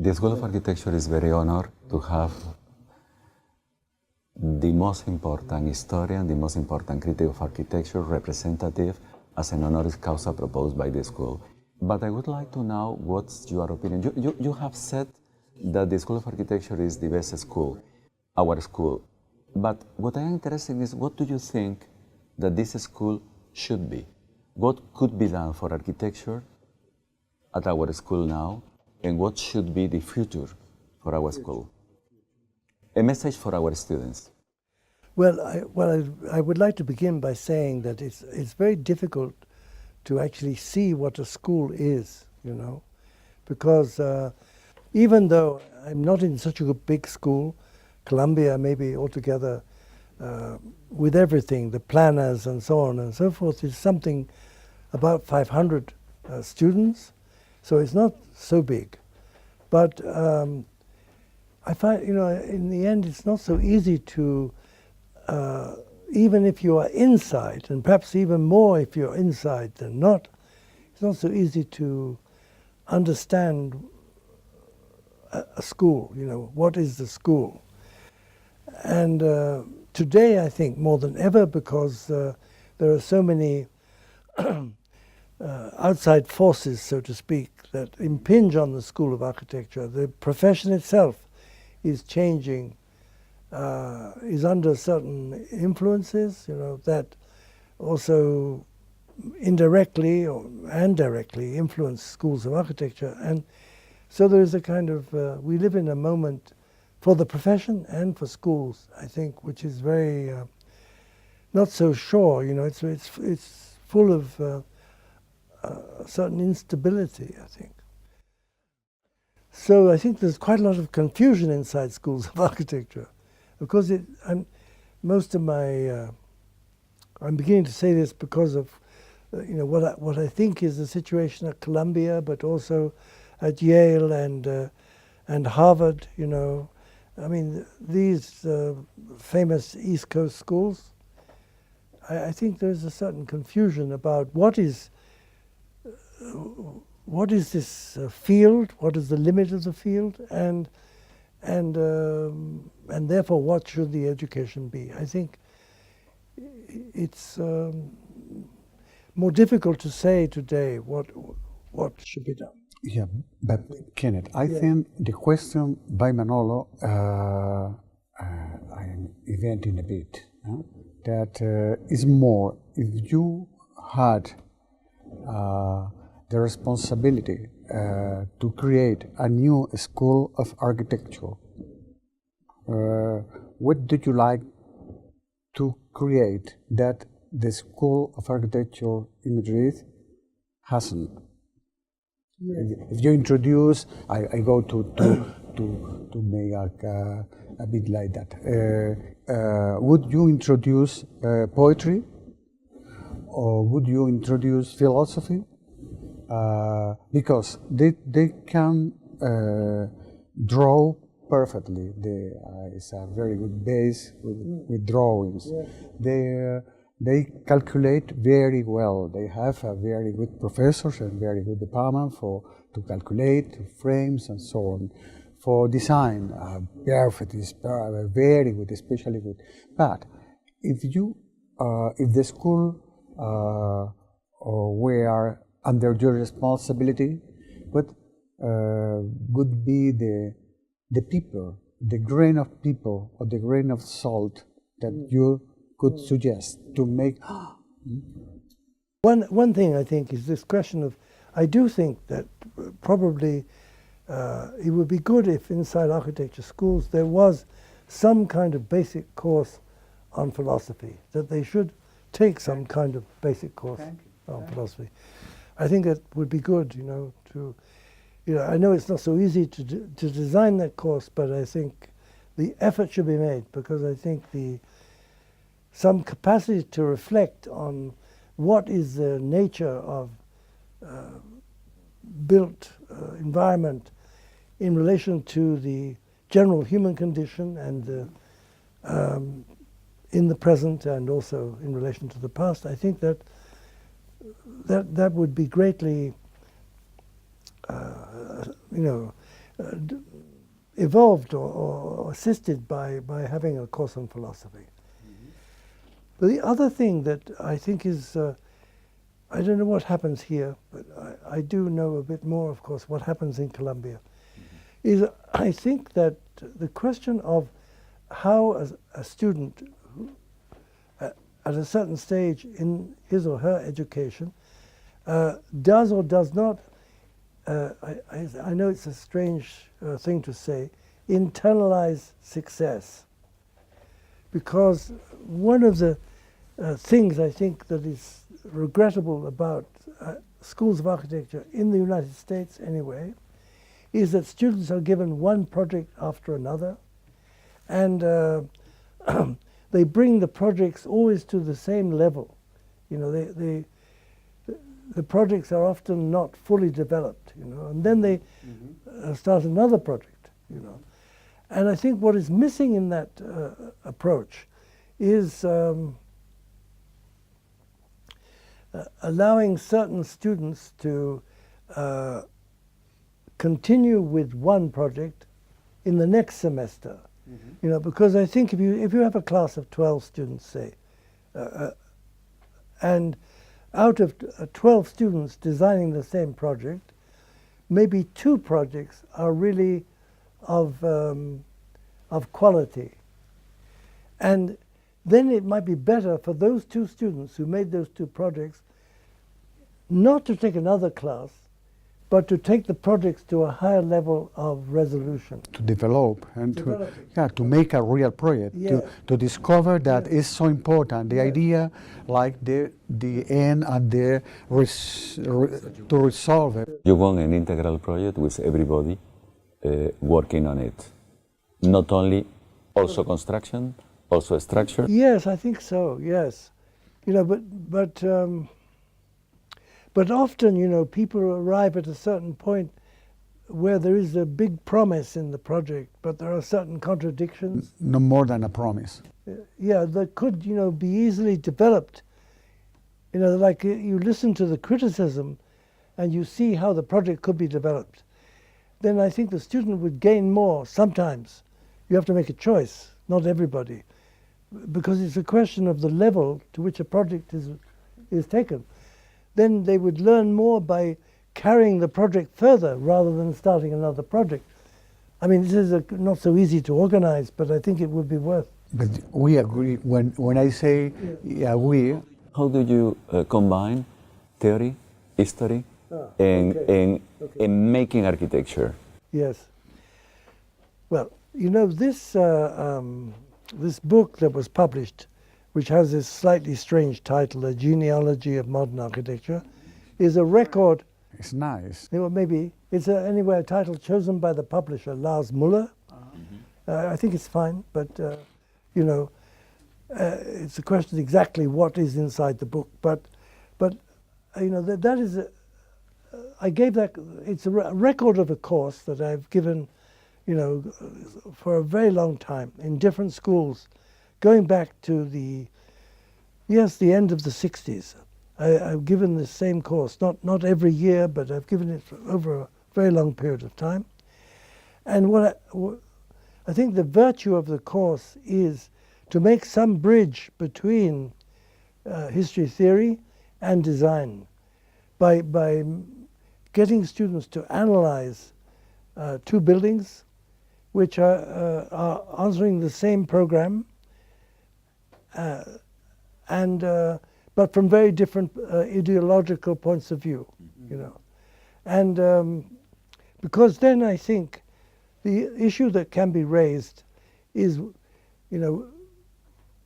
The School of Architecture is very honored to have the most important historian, the most important critic of architecture representative as an honoris causa proposed by the school. But I would like to know what's your opinion. You have said that the School of Architecture is the best school, our school. But what I am interested in is, what do you think that this school should be? What could be done for architecture at our school now, and what should be the future for our school? A message for our students. Well, I would like to begin by saying that it's very difficult to actually see what a school is, you know, because even though I'm not in such a big school, Columbia maybe altogether with everything, the planners and so on and so forth, is something about 500 students, so it's not so big. But I find, you know, in the end, it's not so easy to, even if you are inside, and perhaps even more if you're inside than not, it's not so easy to understand a school, you know, what is the school? And today, I think, more than ever, because there are so many outside forces, so to speak, that impinge on the School of Architecture. The profession itself is changing, is under certain influences, you know, that also indirectly and directly influence schools of architecture. And so there is a kind of, we live in a moment for the profession and for schools, I think, which is very not so sure, you know, it's full of certain instability, I think. So I think there's quite a lot of confusion inside schools of architecture, because most of my, I'm beginning to say this because of, you know, what I think is the situation at Columbia, but also at Yale and Harvard, you know. I mean, these famous East Coast schools, I think there's a certain confusion about what is this field, what is the limit of the field, and therefore what should the education be. I think it's more difficult to say today what should be done. Yeah, but Kenneth, I think the question by Manolo, I'm inventing a bit, that is more, if you had the responsibility to create a new school of architecture, what do you like to create that the School of Architecture in Madrid hasn't? If you introduce, I go to make a bit like that. Would you introduce poetry, or would you introduce philosophy? Because they can draw perfectly. It's a very good base with drawings. Yeah. They calculate very well. They have a very good professors and very good department to calculate frames and so on. For design, perfect is very good, especially good. But if the school were under your responsibility, what would be the people, the grain of people, or the grain of salt that you could suggest to make? One thing I think is this question of, I do think that probably it would be good if inside architecture schools there was some kind of basic course on philosophy, that they should take some kind of basic course on philosophy. I think that would be good, you know, I know it's not so easy to design that course, but I think the effort should be made, because I think some capacity to reflect on what is the nature of built environment in relation to the general human condition and in the present, and also in relation to the past. I think that would be greatly, evolved or assisted by having a course on philosophy. But the other thing that I think is, I don't know what happens here, but I do know a bit more, of course, what happens in Colombia, is I think that the question of how a student at a certain stage in his or her education does or does not, I know it's a strange thing to say, internalize success. Because one of the things I think that is regrettable about schools of architecture in the United States anyway is that students are given one project after another, and they bring the projects always to the same level. You know, the projects are often not fully developed, you know, and then they start another project, you know. And I think what is missing in that approach is allowing certain students to continue with one project in the next semester. You know, because I think if you have a class of 12 students, say, and out of 12 students designing the same project, maybe 2 projects are really of quality. And then it might be better for those 2 students who made those 2 projects not to take another class, but to take the projects to a higher level of resolution. To develop and to make a real project, to discover that is so important. The idea, like the end and the to resolve it. You want an integral project with everybody working on it, not only also construction, also structure. Yes, I think so. Yes, you know, but often, you know, people arrive at a certain point where there is a big promise in the project, but there are certain contradictions. No more than a promise. Yeah, that could, you know, be easily developed. You know, like you listen to the criticism and you see how the project could be developed. Then I think the student would gain more sometimes. You have to make a choice, not everybody, because it's a question of the level to which a project is taken. Then they would learn more by carrying the project further rather than starting another project. I mean, this is not so easy to organize, but I think it would be worth. But we agree, when I say we. How do you combine theory, history, and making architecture? Yes. Well, you know, this book that was published, which has this slightly strange title, A Genealogy of Modern Architecture, is a record. It's nice. Well, maybe. It's anyway a title chosen by the publisher, Lars Muller. I think it's fine, but, you know, it's a question exactly what is inside the book. But you know, that is, I gave that, it's a record of a course that I've given, you know, for a very long time in different schools, going back to the end of the 60s. I've given the same course, not every year, but I've given it over a very long period of time. And what I think the virtue of the course is to make some bridge between history theory and design by getting students to analyze 2 buildings which are answering the same program, but from very different ideological points of view, you know. And because then I think the issue that can be raised is, you know,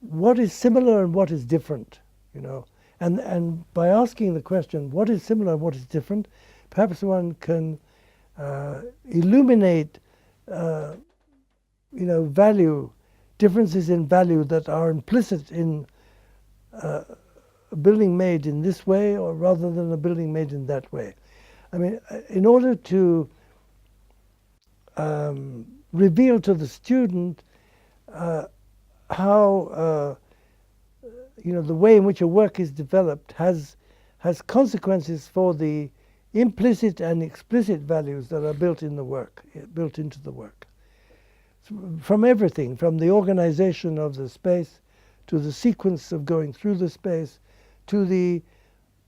what is similar and what is different, you know. And by asking the question, what is similar and what is different, perhaps one can illuminate, you know, differences in value that are implicit in a building made in this way or rather than a building made in that way. I mean, in order to reveal to the student how you know, the way in which a work is developed has consequences for the implicit and explicit values that are built in the work, built into the work. From everything, from the organization of the space, to the sequence of going through the space, to the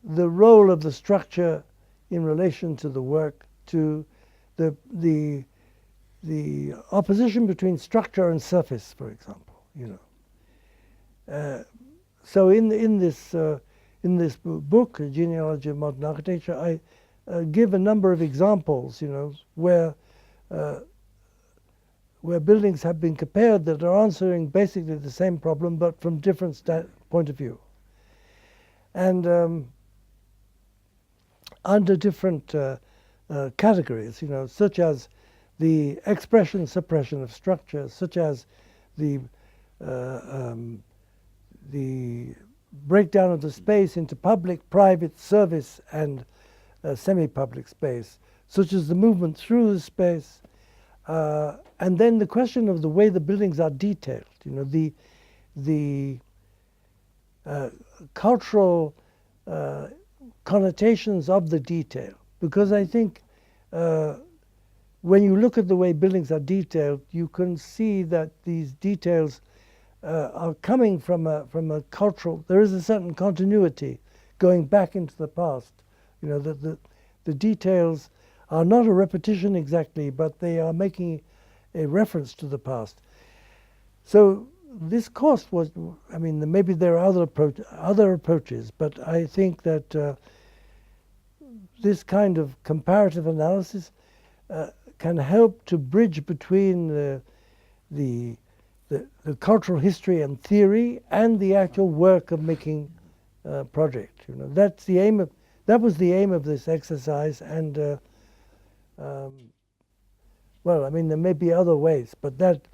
role of the structure in relation to the work, to the opposition between structure and surface, for example. So in this book, A Genealogy of Modern Architecture, I give a number of examples, where buildings have been compared that are answering basically the same problem, but from different point of view, and under different categories, such as the expression suppression of structure, such as the breakdown of the space into public, private, service, and semi-public space, such as the movement through the space, and then the question of the way the buildings are detailed, the cultural connotations of the detail. Because I think when you look at the way buildings are detailed, you can see that these details are coming from a cultural. There is a certain continuity going back into the past. That the details are not a repetition exactly, but they are making a reference to the past. So this course was, maybe there are other approaches, but I think that this kind of comparative analysis can help to bridge between the cultural history and theory and the actual work of making a project. That's the aim of. That was the aim of this exercise, and there may be other ways, but that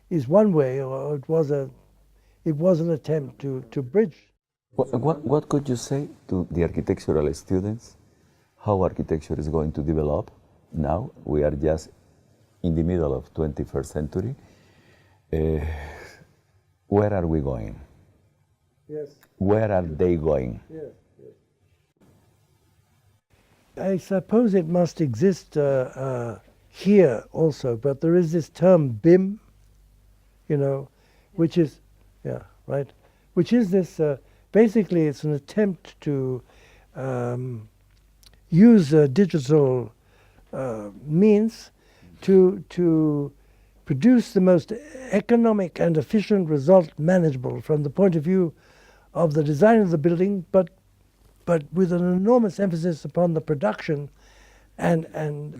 is one way, or it was an attempt to bridge. What could you say to the architectural students? How architecture is going to develop now? We are just in the middle of 21st century. Where are we going? Yes. Where are they going? Yes. I suppose it must exist here also, but there is this term BIM, which is, which is this, basically it's an attempt to use digital means to produce the most economic and efficient result manageable from the point of view of the design of the building, but with an enormous emphasis upon the production and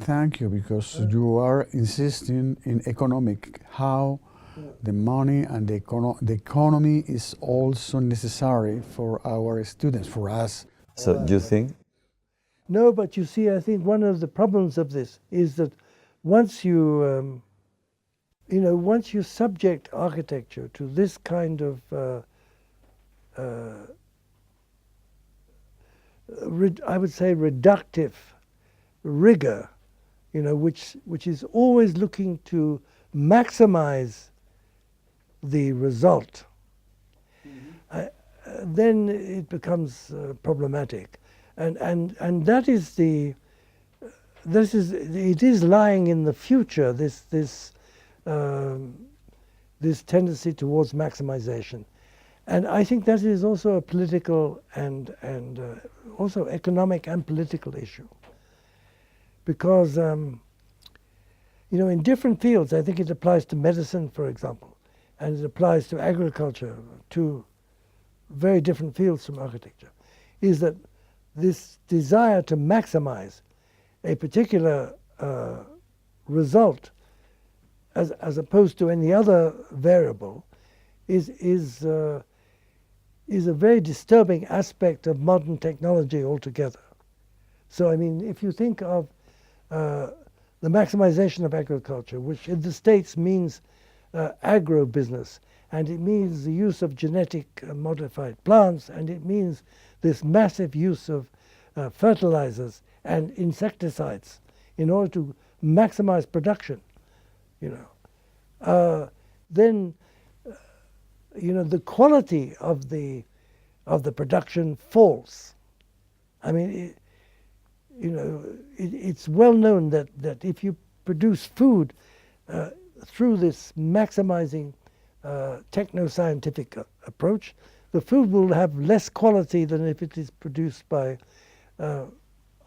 Thank you, because you are insisting in economic, how the money and the economy is also necessary for our students, for us. So do you think? No, but you see, I think one of the problems of this is that once you subject architecture to this kind of I would say reductive rigor, which is always looking to maximize the result, then it becomes problematic, and that is it is lying in the future, this tendency towards maximization. And I think that is also a political and also economic and political issue. Because, in different fields, I think it applies to medicine, for example, and it applies to agriculture, two very different fields from architecture, is that this desire to maximize a particular result as opposed to any other variable is a very disturbing aspect of modern technology altogether. So, if you think of the maximization of agriculture, which in the States means agro-business, and it means the use of genetic modified plants, and it means this massive use of fertilizers and insecticides in order to maximize production, then the quality of the production falls. you know, it's well known that if you produce food through this maximizing techno-scientific approach, the food will have less quality than if it is produced by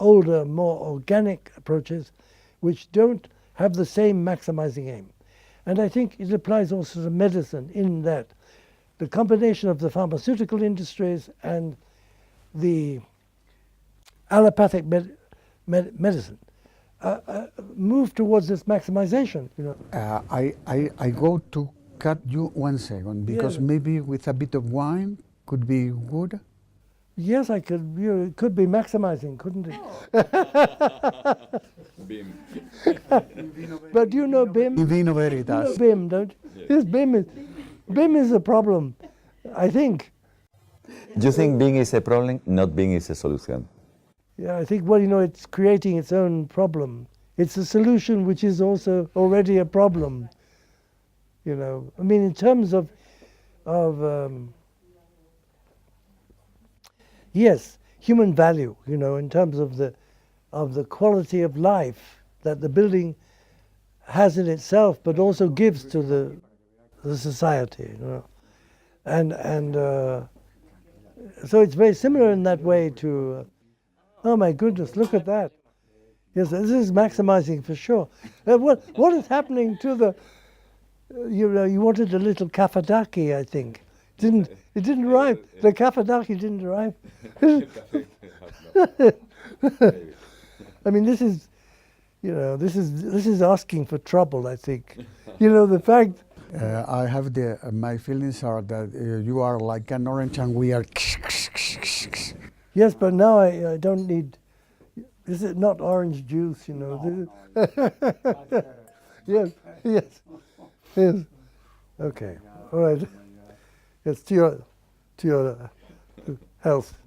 older, more organic approaches, which don't have the same maximizing aim. And I think it applies also to medicine in that the combination of the pharmaceutical industries and the allopathic medicine move towards this maximization. You know. I go to cut you 1 second because maybe with a bit of wine could be good. Yes, I could. You know, it could be maximizing, couldn't it? BIM. But you know BIM. Vino You veritas. know BIM, don't you? Yes, BIM is a problem, I think. You think being is a problem, not being is a solution? Yeah, I think, well, you know, it's creating its own problem. It's a solution which is also already a problem. You know, I mean, in terms of yes, human value, you know, in terms of the quality of life that the building has in itself, but also gives to the society, you know. And so it's very similar in that way to, oh my goodness, look at that. Yes, this is maximizing for sure. What is happening to the, you know, you wanted a little kafadaki, I think. It didn't arrive. The kafadaki didn't arrive. I mean, this is, you know, this is asking for trouble, I think. You know, the fact. I have my feelings are that you are like an orange and we are. Yes, but now I don't need. This is not orange juice, you know. No. Yes. Okay. All right. Yes, to your health.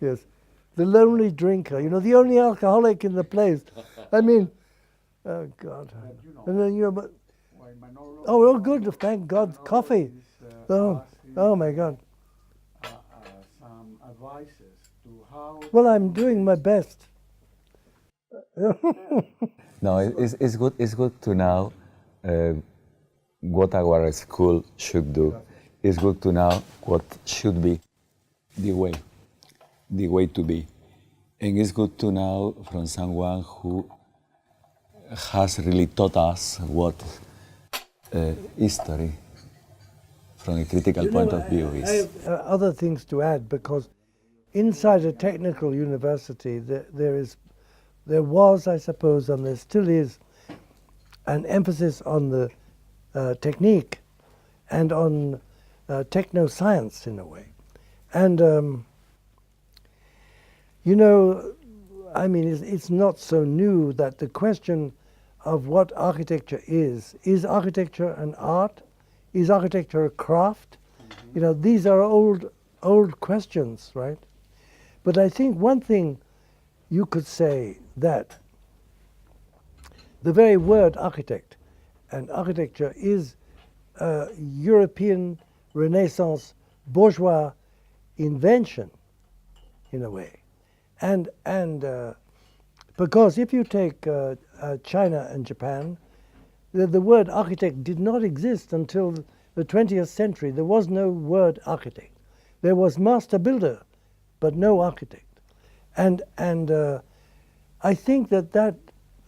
Yes. The lonely drinker, you know, the only alcoholic in the place. I mean, oh God. And then, you know, but, oh, good, thank God, coffee. Oh my God. Some advices to how. Well, I'm doing my best. No, it's good. It's good to know what our school should do. It's good to know what should be the way to be, and it's good to know from someone who has really taught us what history, from a critical point of view, is. I have other things to add, because inside a technical university, there was, I suppose, and there still is, an emphasis on the technique and on techno-science in a way. And, you know, I mean, it's not so new that the question of what architecture is architecture an art? Is architecture a craft? Mm-hmm. You know, these are old questions, right? But I think one thing you could say, that the very word architect and architecture is a European Renaissance bourgeois invention, in a way. And because if you take China and Japan, the word architect did not exist until the 20th century. There was no word architect. There was master builder, but no architect. And I think that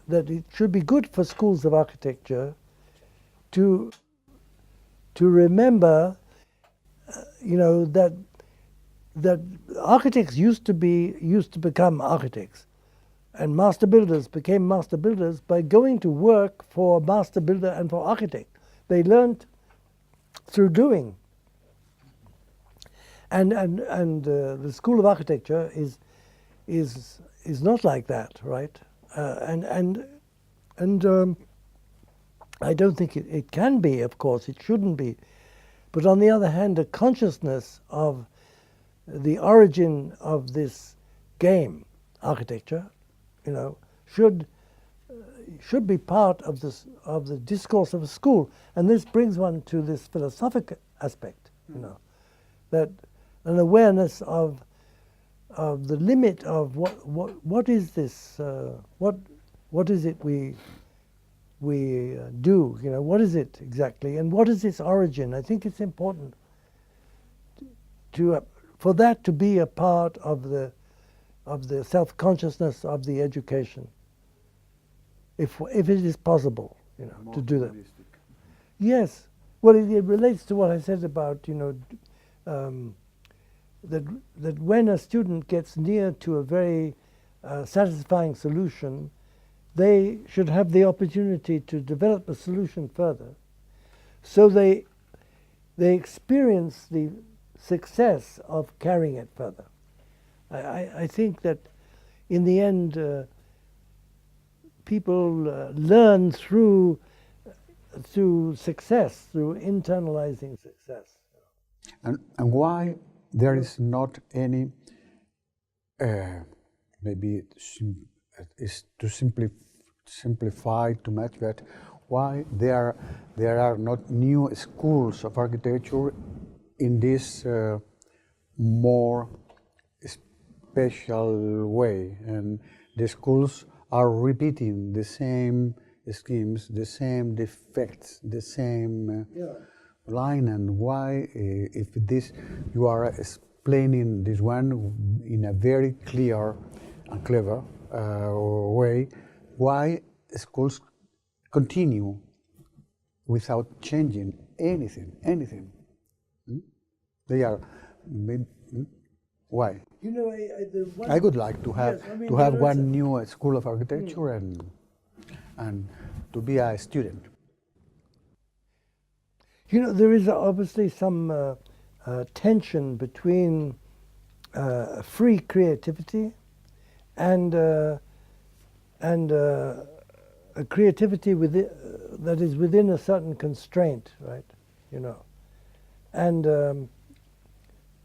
it should be good for schools of architecture to remember, you know, that architects used to become architects, and master builders became master builders by going to work for a master builder and for architect. They learned through doing. And the School of Architecture is not like that, right? And I don't think it can be. Of course, it shouldn't be. But on the other hand, a consciousness of the origin of this game, architecture, you know, should be part of the discourse of a school. And this brings one to this philosophic aspect, you know, that an awareness of the limit of what is this? What is it we do? You know, what is it exactly, and what is its origin? I think it's important to for that to be a part of the self-consciousness of the education, if it is possible, you know, more to do that. Yes, well, it relates to what I said about, you know, that when a student gets near to a very satisfying solution, they should have the opportunity to develop the solution further, so they experience the success of carrying it further. I think that in the end, people learn through success, through internalizing success. And why there is not any, maybe is to simplify too much, but why there are not new schools of architecture in this more special way, and the schools are repeating the same schemes, the same defects, the same line, and why, if this, you are explaining this one in a very clear and clever way, why schools continue without changing anything. They are, why? You know, I would like to have one new school of architecture and to be a student. You know, there is obviously some tension between free creativity and a creativity that is within a certain constraint, right? You know, and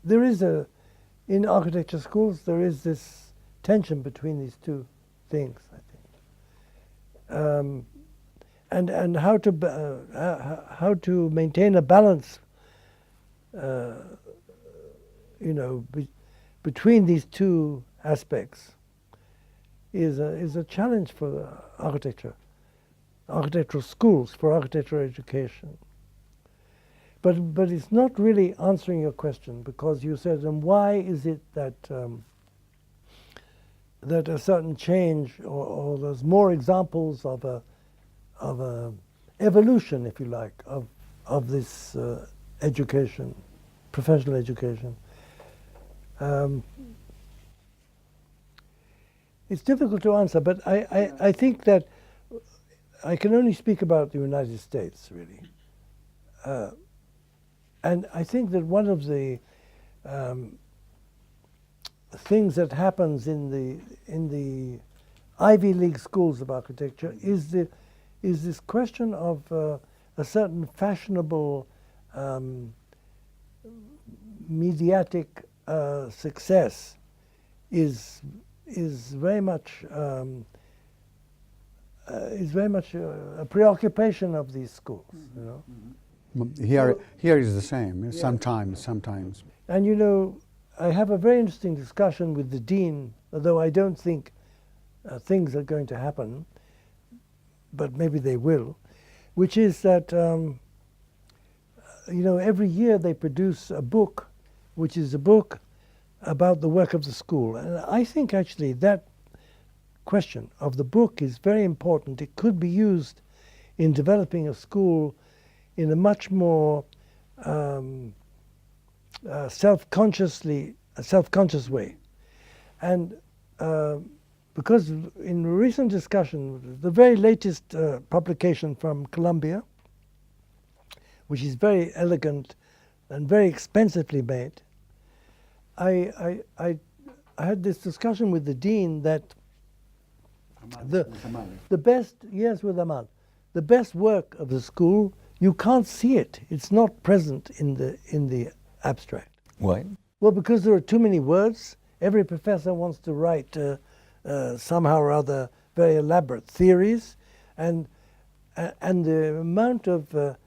there is in architecture schools, there is this tension between these two things, I think, and how to maintain a balance, you know, between these two aspects is a challenge for architectural schools, for architectural education. But it's not really answering your question, because you said, and why is it that that a certain change, or there's more examples of a evolution, if you like, of this education, professional education. It's difficult to answer, but I think that I can only speak about the United States, really. And I think that one of the things that happens in the Ivy League schools of architecture is this question of a certain fashionable mediatic success is very much a preoccupation of these schools. You know. Here is the same. Sometimes. And you know, I have a very interesting discussion with the dean, although I don't think things are going to happen, but maybe they will, which is that you know, every year they produce a book, which is a book about the work of the school. And I think actually that question of the book is very important. It could be used in developing a school in a much more self-conscious way. And because in recent discussion, the very latest publication from Columbia, which is very elegant and very expensively made, I had this discussion with the dean that the best, yes, with Amal, the best work of the school, you can't see it. It's not present in the abstract. Why? Well, because there are too many words. Every professor wants to write somehow or other very elaborate theories, and the amount of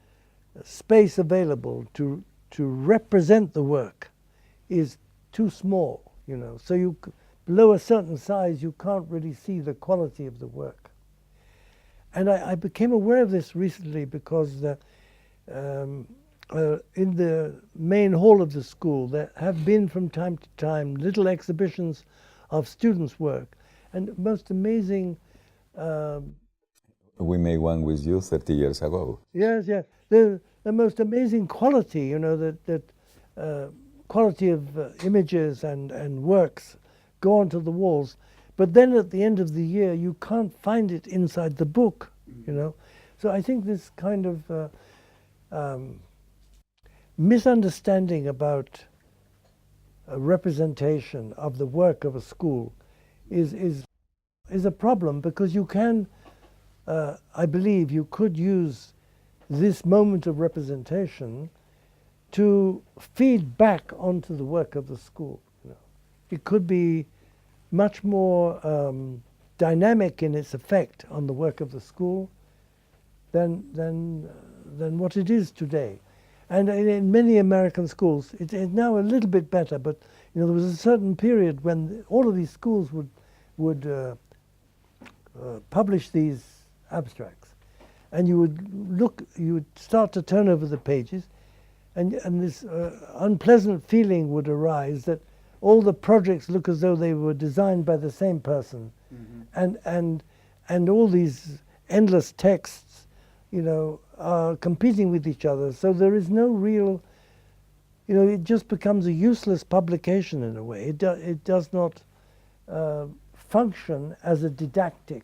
space available to represent the work is too small. you know. So below a certain size, you can't really see the quality of the work. And I became aware of this recently because in the main hall of the school, there have been from time to time little exhibitions of students' work. And most amazing... we made one with you 30 years ago. Yes, yes. The most amazing quality, you know, that quality of images and works go onto the walls. But then at the end of the year, you can't find it inside the book, you know. So I think this kind of misunderstanding about a representation of the work of a school is a problem, because you can, I believe, you could use this moment of representation to feed back onto the work of the school. You know. It could be much more dynamic in its effect on the work of the school than what it is today. And in many American schools, it's now a little bit better, but you know, there was a certain period when all of these schools would publish these abstracts, and you would start to turn over the pages, and this unpleasant feeling would arise that all the projects look as though they were designed by the same person, and all these endless texts, you know, are competing with each other. So there is no real, you know, it just becomes a useless publication in a way. It does not function as a didactic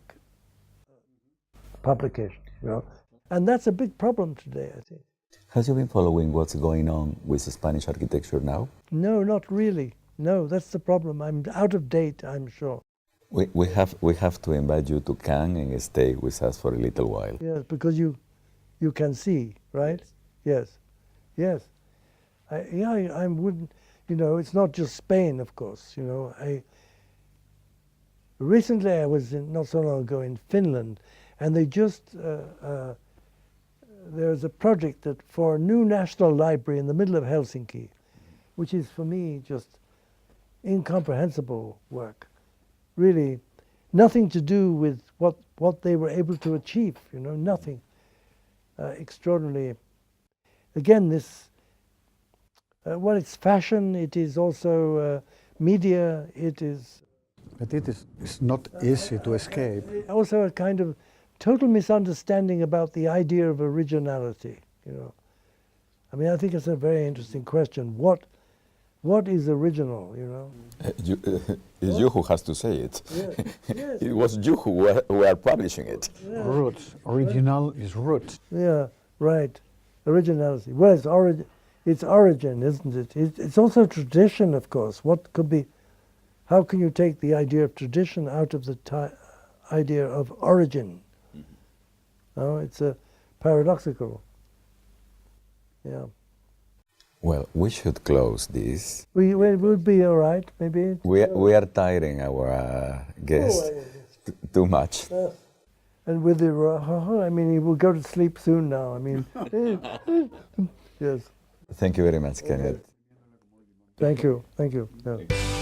publication, you know, and that's a big problem today, I think. Have you been following what's going on with Spanish architecture now? No, not really. No, that's the problem. I'm out of date, I'm sure. We have to invite you to Cannes and stay with us for a little while. Yes, because you can see, right? Yes, yes. I wouldn't, you know, it's not just Spain, of course, you know. Recently I was not so long ago in Finland, and they just, there's a project that for a new national library in the middle of Helsinki, which is for me just incomprehensible work. Really nothing to do with what they were able to achieve, you know, nothing extraordinarily. Again, this, well, it's fashion, it is also media, it is... But it's not easy to escape. Also a kind of total misunderstanding about the idea of originality, you know. I mean, I think it's a very interesting question. What is original, you know? It's you who has to say it. Yes. Yes. It was you who were publishing it. Yeah. Roots. Original is root. Yeah, right. Originality. Well, it's origin, isn't it? It's also tradition, of course. What could be... How can you take the idea of tradition out of the idea of origin? No, it's a paradoxical. Yeah. Well, we should close this. We would be all right, maybe. We are tiring our guest too much. And with the, I mean, he will go to sleep soon now. I mean, yes. Thank you very much, Kenneth. Thank you. Thank you. Yeah.